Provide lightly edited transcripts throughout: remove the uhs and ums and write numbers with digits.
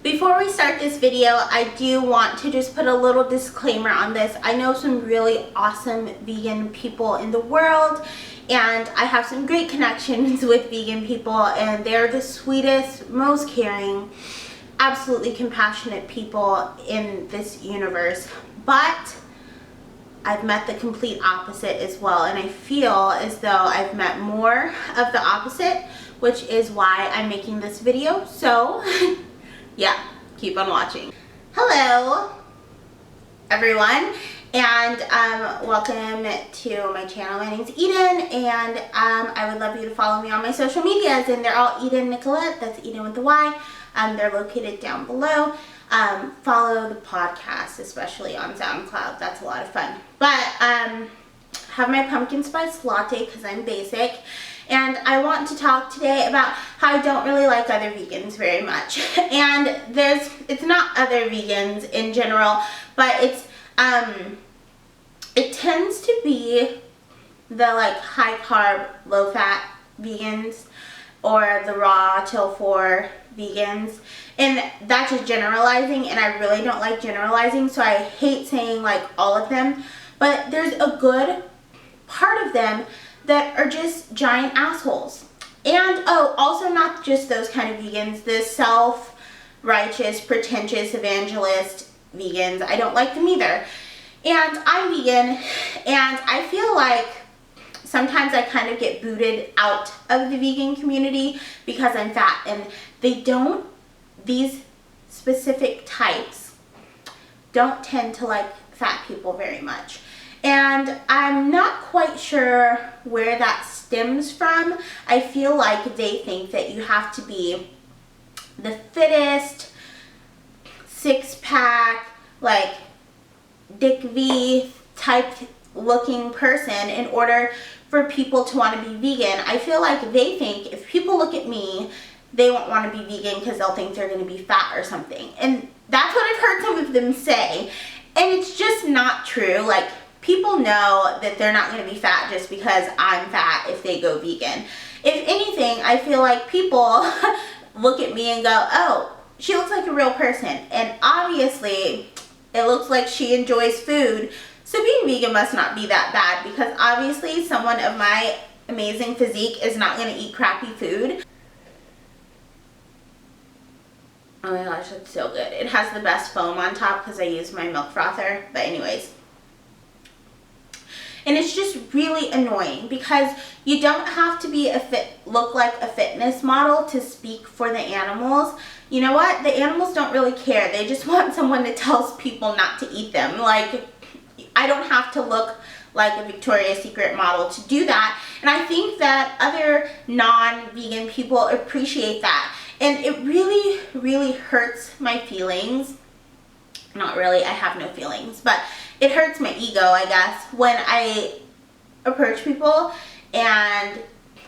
Before we start this video, I do want to just put a little disclaimer on this. I know some really awesome vegan people in the world, and I have some great connections with vegan people, and they're the sweetest, most caring, absolutely compassionate people in this universe. But I've met the complete opposite as well, and I feel as though I've met more of the opposite, which is why I'm making this video. So yeah, keep on watching. Hello everyone, and welcome to my channel. My name's Eden, and I would love you to follow me on my social medias, and they're all Eden Nicolette. That's Eden with the Y. They're located down below. Follow the podcast, especially on SoundCloud. That's a lot of fun. But have my pumpkin spice latte because I'm basic. And I want to talk today about how I don't really like other vegans very much. And it's not other vegans in general, but it tends to be the like high carb, low fat vegans, or the raw till 4 vegans. And that's just generalizing, and I really don't like generalizing, so I hate saying like all of them. But there's a good part of them that are just giant assholes. And also not just those kind of vegans, the self-righteous, pretentious, evangelist vegans. I don't like them either. And I'm vegan, and I feel like sometimes I kind of get booted out of the vegan community because I'm fat, and these specific types don't tend to like fat people very much. And I'm not quite sure where that stems from. I feel like they think that you have to be the fittest, six-pack, like Dick V type looking person in order for people to want to be vegan. I feel like they think if people look at me, they won't want to be vegan because they'll think they're going to be fat or something. And that's what I've heard some of them say. And it's just not true. Like, people know that they're not going to be fat just because I'm fat if they go vegan. If anything, I feel like people look at me and go, oh, she looks like a real person. And obviously, it looks like she enjoys food. So being vegan must not be that bad, because obviously someone of my amazing physique is not going to eat crappy food. Oh my gosh, it's so good. It has the best foam on top because I use my milk frother. But anyways. And it's just really annoying because you don't have to be look like a fitness model to speak for the animals. You know what? The animals don't really care. They just want someone that tells people not to eat them. Like, I don't have to look like a Victoria's Secret model to do that. And I think that other non-vegan people appreciate that. And it really, really hurts my feelings. Not really, I have no feelings, but it hurts my ego, I guess, when I approach people and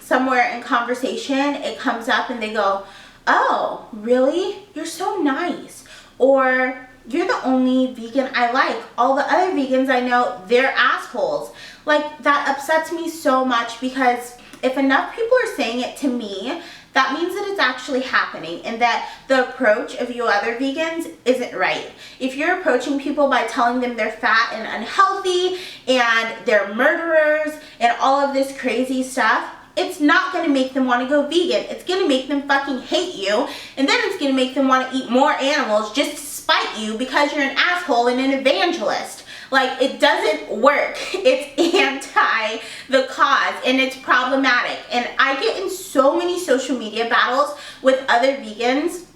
somewhere in conversation it comes up and they go, oh, really? You're so nice. Or, you're the only vegan I like. All the other vegans I know, they're assholes. Like, that upsets me so much, because if enough people are saying it to me, that means that it's actually happening, and that the approach of you other vegans isn't right. If you're approaching people by telling them they're fat and unhealthy and they're murderers and all of this crazy stuff, it's not going to make them want to go vegan. It's going to make them fucking hate you, and then it's going to make them want to eat more animals just to spite you because you're an asshole and an evangelist. Like, it doesn't work. It's anti the cause, and it's problematic. And I get in so many social media battles with other vegans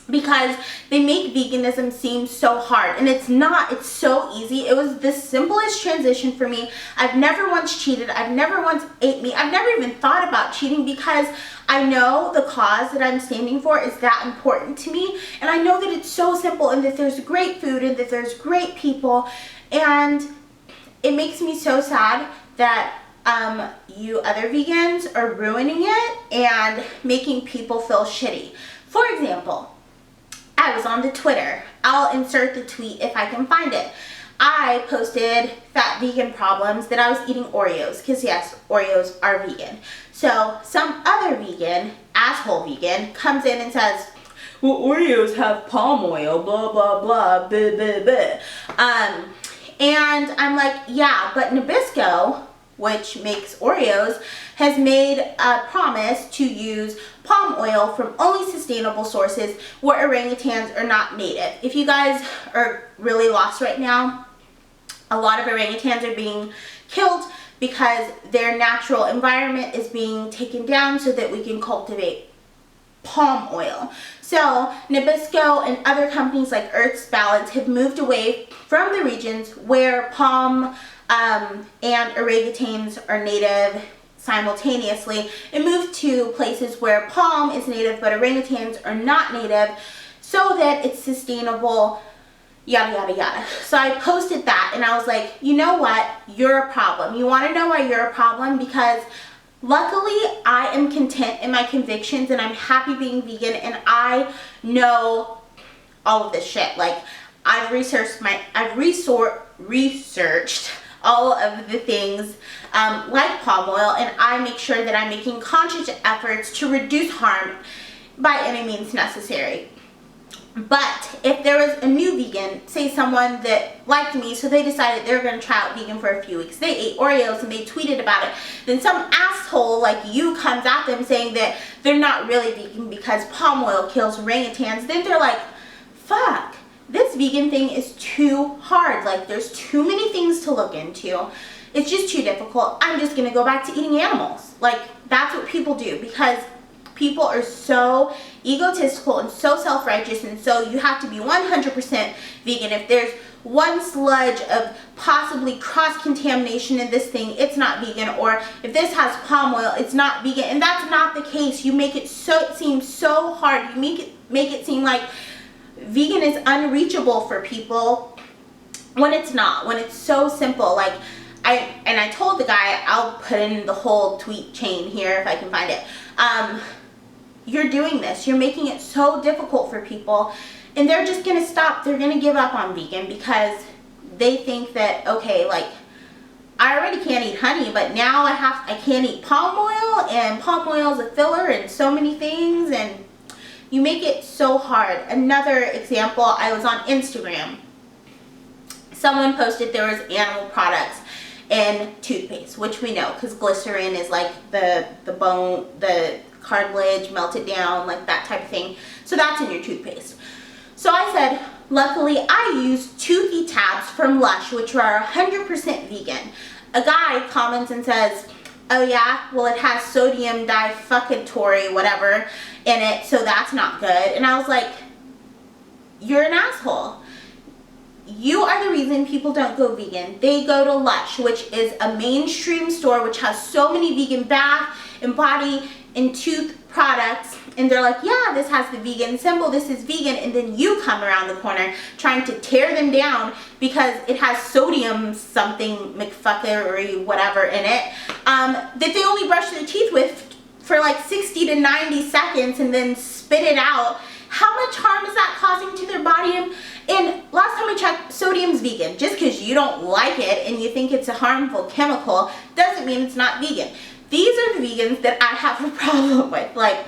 because they make veganism seem so hard, and it's not. It's so easy. It was the simplest transition for me. I've never once cheated. I've never once ate meat. I've never even thought about cheating because I know the cause that I'm standing for is that important to me, and I know that it's so simple, and that there's great food, and that there's great people, and it makes me so sad that you other vegans are ruining it and making people feel shitty. For example, I was on the Twitter. I'll insert the tweet if I can find it. I posted fat vegan problems that I was eating Oreos, because yes, Oreos are vegan. So some other vegan, asshole vegan, comes in and says, well, Oreos have palm oil, blah, blah, blah, blah, blah, blah. And I'm like, yeah, but Nabisco, which makes Oreos, has made a promise to use palm oil from only sustainable sources where orangutans are not native. If you guys are really lost right now, a lot of orangutans are being killed because their natural environment is being taken down so that we can cultivate palm oil. So Nabisco and other companies like Earth's Balance have moved away from the regions where palm and orangutans are native simultaneously, and moved to places where palm is native but orangutans are not native, so that it's sustainable, yada yada yada. So I posted that and I was like, you know what, you're a problem. You want to know why you're a problem? Because luckily I am content in my convictions and I'm happy being vegan, and I know all of this shit. Like, I've researched all of the things like palm oil, and I make sure that I'm making conscious efforts to reduce harm by any means necessary. But if there was a new vegan, say someone that liked me, so they decided they were going to try out vegan for a few weeks, they ate Oreos and they tweeted about it, then some asshole like you comes at them saying that they're not really vegan because palm oil kills orangutans, then they're like, fuck, this vegan thing is too hard. Like, there's too many things to look into. It's just too difficult. I'm just going to go back to eating animals. Like, that's what people do, because people are so egotistical and so self-righteous, and so you have to be 100% vegan. If there's one sludge of possibly cross-contamination in this thing, it's not vegan. Or if this has palm oil, it's not vegan. And that's not the case. You make it seem so hard. You make it seem like vegan is unreachable for people when it's not, when it's so simple. Like, I told the guy, I'll put in the whole tweet chain here if I can find it. You're doing this, you're making it so difficult for people, and they're just gonna stop. They're gonna give up on vegan because they think that, okay, like, I already can't eat honey, but now I can't eat palm oil, and palm oil is a filler and so many things, and you make it so hard. Another example, I was on Instagram. Someone posted there was animal products in toothpaste, which we know, because glycerin is like the bone, the cartilage melted down, like that type of thing. So that's in your toothpaste. So I said, luckily I use toothy tabs from Lush, which are 100% vegan. A guy comments and says, oh yeah, well it has sodium difucatory whatever in it, so that's not good. And I was like, you're an asshole. You are the reason people don't go vegan. They go to Lush, which is a mainstream store which has so many vegan bath and body and tooth products, and they're like, yeah, this has the vegan symbol, this is vegan, and then you come around the corner trying to tear them down because it has sodium something McFuckery whatever in it, that they only brush their teeth with for like 60 to 90 seconds and then spit it out. How much harm is that causing to their body? And last time I checked, sodium's vegan. Just because you don't like it and you think it's a harmful chemical doesn't mean it's not vegan. These are the vegans that I have a problem with. Like,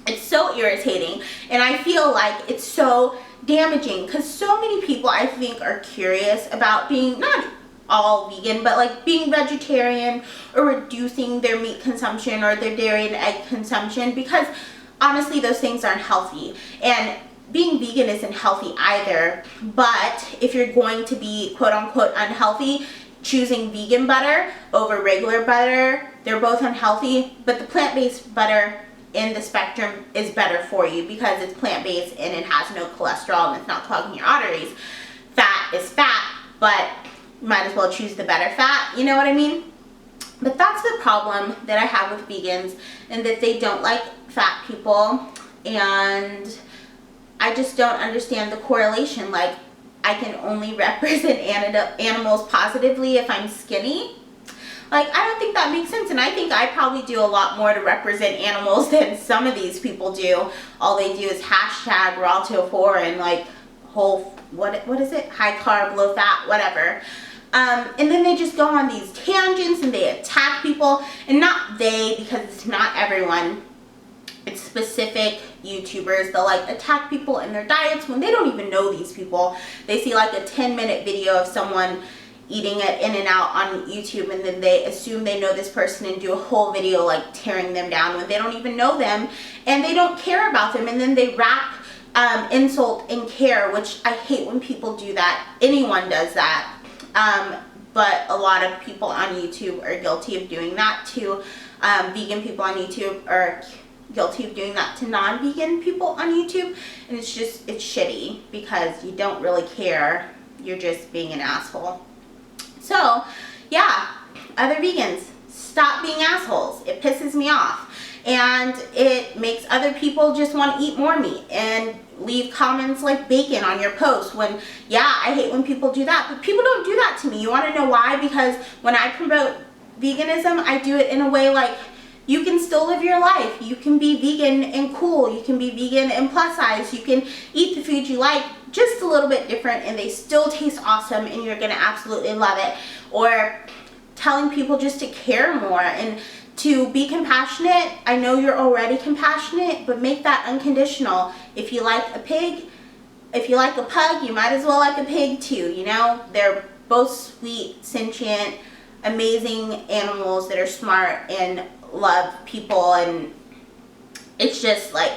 it's so irritating, and I feel like it's so damaging because so many people, I think, are curious about being, not all vegan, but like being vegetarian or reducing their meat consumption or their dairy and egg consumption, because honestly those things aren't healthy, and being vegan isn't healthy either. But if you're going to be quote-unquote unhealthy, choosing vegan butter over regular butter, they're both unhealthy, but the plant-based butter in the spectrum is better for you because it's plant-based and it has no cholesterol and it's not clogging your arteries. Fat is fat, but you might as well choose the better fat, you know what I mean? But that's the problem that I have with vegans, and that they don't like fat people, and I just don't understand the correlation. Like, I can only represent animals positively if I'm skinny. Like, I don't think that makes sense, and I think I probably do a lot more to represent animals than some of these people do. All they do is hashtag Raw204 and like whole, what is it? High carb, low fat, whatever. And then they just go on these tangents and they attack people, and not they, because it's not everyone, It's specific YouTubers. They'll like attack people in their diets when they don't even know these people. They see like a 10-minute video of someone eating at In-N-Out on YouTube, and then they assume they know this person and do a whole video like tearing them down when they don't even know them and they don't care about them, and then they wrap insult and care, which I hate when people do that. Anyone does that. But a lot of people on YouTube are guilty of doing that to vegan people on YouTube, are guilty of doing that to non-vegan people on YouTube, and it's shitty because you don't really care. You're just being an asshole. So yeah, other vegans, stop being assholes. It pisses me off, and it makes other people just want to eat more meat and leave comments like bacon on your post when, yeah, I hate when people do that, but people don't do that to me. You want to know why? Because when I promote veganism, I do it in a way like, you can still live your life. You can be vegan and cool. You can be vegan and plus size. You can eat the food you like, just a little bit different, and they still taste awesome and you're gonna absolutely love it. Or telling people just to care more and to be compassionate. I know you're already compassionate, but make that unconditional. If you like a pig, if you like a pug, you might as well like a pig too, you know? They're both sweet, sentient, amazing animals that are smart and love people, and it's just like,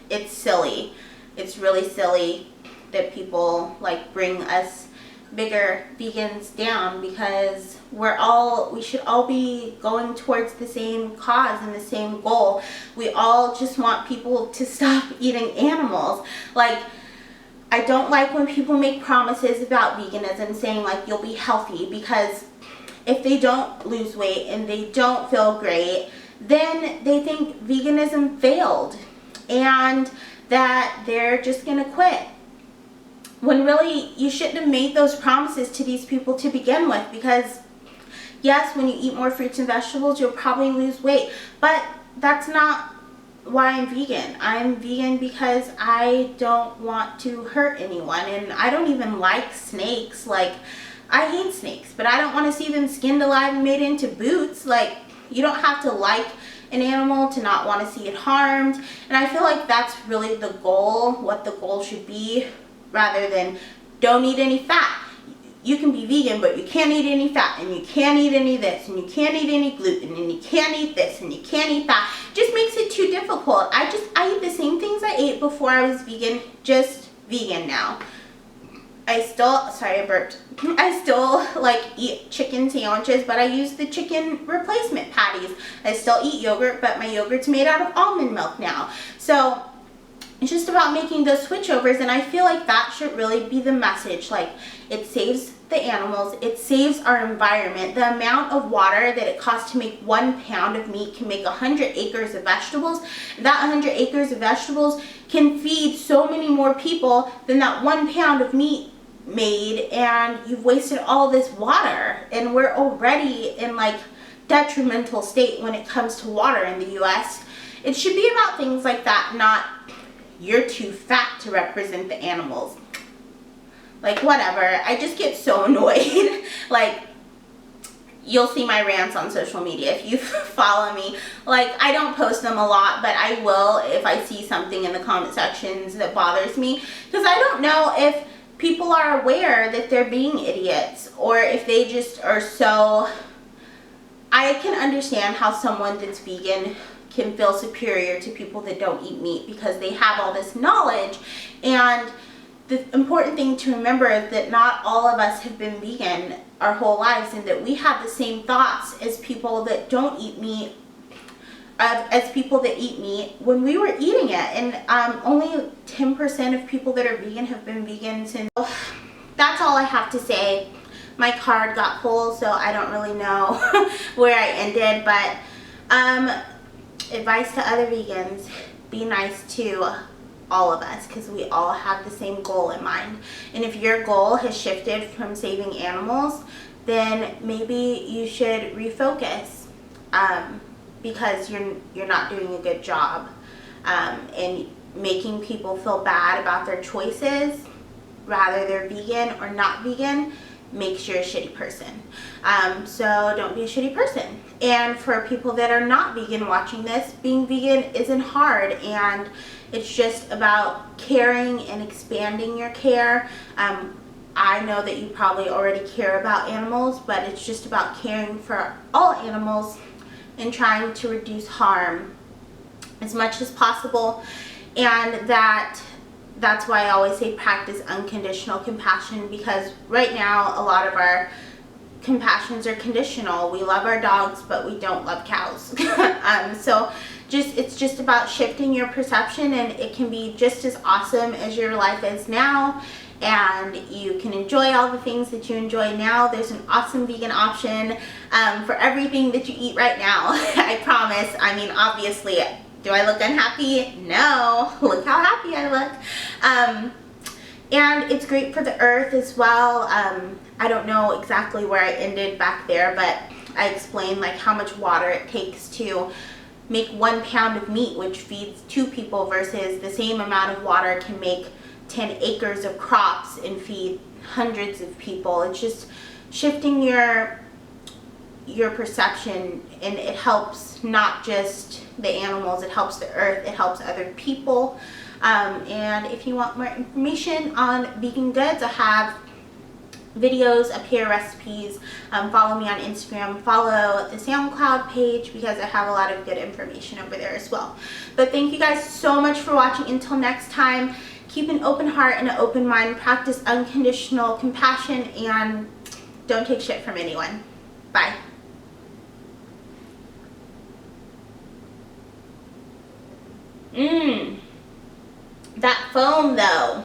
it's silly. It's really silly that people like bring us bigger vegans down, because we should all be going towards the same cause and the same goal. We all just want people to stop eating animals. Like, I don't like when people make promises about veganism saying like you'll be healthy, because if they don't lose weight and they don't feel great, then they think veganism failed and that they're just gonna quit. When really, you shouldn't have made those promises to these people to begin with, because yes, when you eat more fruits and vegetables, you'll probably lose weight, but that's not why I'm vegan. I'm vegan because I don't want to hurt anyone, and I don't even like snakes. Like, I hate snakes, but I don't want to see them skinned alive and made into boots. Like, you don't have to like an animal to not want to see it harmed, and I feel like that's really the goal, what the goal should be, rather than don't eat any fat. You can be vegan, but you can't eat any fat, and you can't eat any this, and you can't eat any gluten, and you can't eat this, and you can't eat that. Just makes it too difficult. I eat the same things I ate before I was vegan, just vegan now. Sorry, I burped. I still like eat chicken sandwiches, but I use the chicken replacement patties. I still eat yogurt, but my yogurt's made out of almond milk now. So it's just about making those switchovers, and I feel like that should really be the message. Like, it saves the animals, it saves our environment. The amount of water that it costs to make 1 pound of meat can make 100 acres of vegetables. That 100 acres of vegetables can feed so many more people than that 1 pound of meat made, and you've wasted all this water, and we're already in like detrimental state when it comes to water in the US. It should be about things like that, not you're too fat to represent the animals. Like, whatever. I just get so annoyed. Like, you'll see my rants on social media if you follow me. Like, I don't post them a lot, but I will if I see something in the comment sections that bothers me, because I don't know if people are aware that they're being idiots, or if they just are so... I can understand how someone that's vegan can feel superior to people that don't eat meat because they have all this knowledge. And the important thing to remember is that not all of us have been vegan our whole lives, and that we have the same thoughts as people that don't eat meat, as people that eat meat when we were eating it. And only 10% of people that are vegan have been vegan since. That's all I have to say. My card got full, so I don't really know where I ended, but advice to other vegans: be nice to all of us, because we all have the same goal in mind. And if your goal has shifted from saving animals, then maybe you should refocus, because you're not doing a good job, and making people feel bad about their choices, rather they're vegan or not vegan, makes you a shitty person. So don't be a shitty person. And for people that are not vegan watching this, being vegan isn't hard, and it's just about caring and expanding your care. I know that you probably already care about animals, but it's just about caring for all animals and trying to reduce harm as much as possible. And that's why I always say practice unconditional compassion, because right now a lot of our compassions are conditional. We love our dogs, but we don't love cows. So it's just about shifting your perception, and it can be just as awesome as your life is now, and you can enjoy all the things that you enjoy now. There's an awesome vegan option for everything that you eat right now. I promise. I mean, obviously, do I look unhappy? No. Look how happy I look. And it's great for the earth as well. I don't know exactly where I ended back there, but I explained like how much water it takes to make 1 pound of meat, which feeds 2 people, versus the same amount of water can make 10 acres of crops and feed hundreds of people. It's just shifting your perception, and it helps not just the animals, it helps the earth, it helps other people. And if you want more information on vegan goods, I have videos up here, recipes. Follow me on Instagram, follow the SoundCloud page, because I have a lot of good information over there as well. But thank you guys so much for watching. Until next time, keep an open heart and an open mind, practice unconditional compassion, and don't take shit from anyone. Bye. That foam though.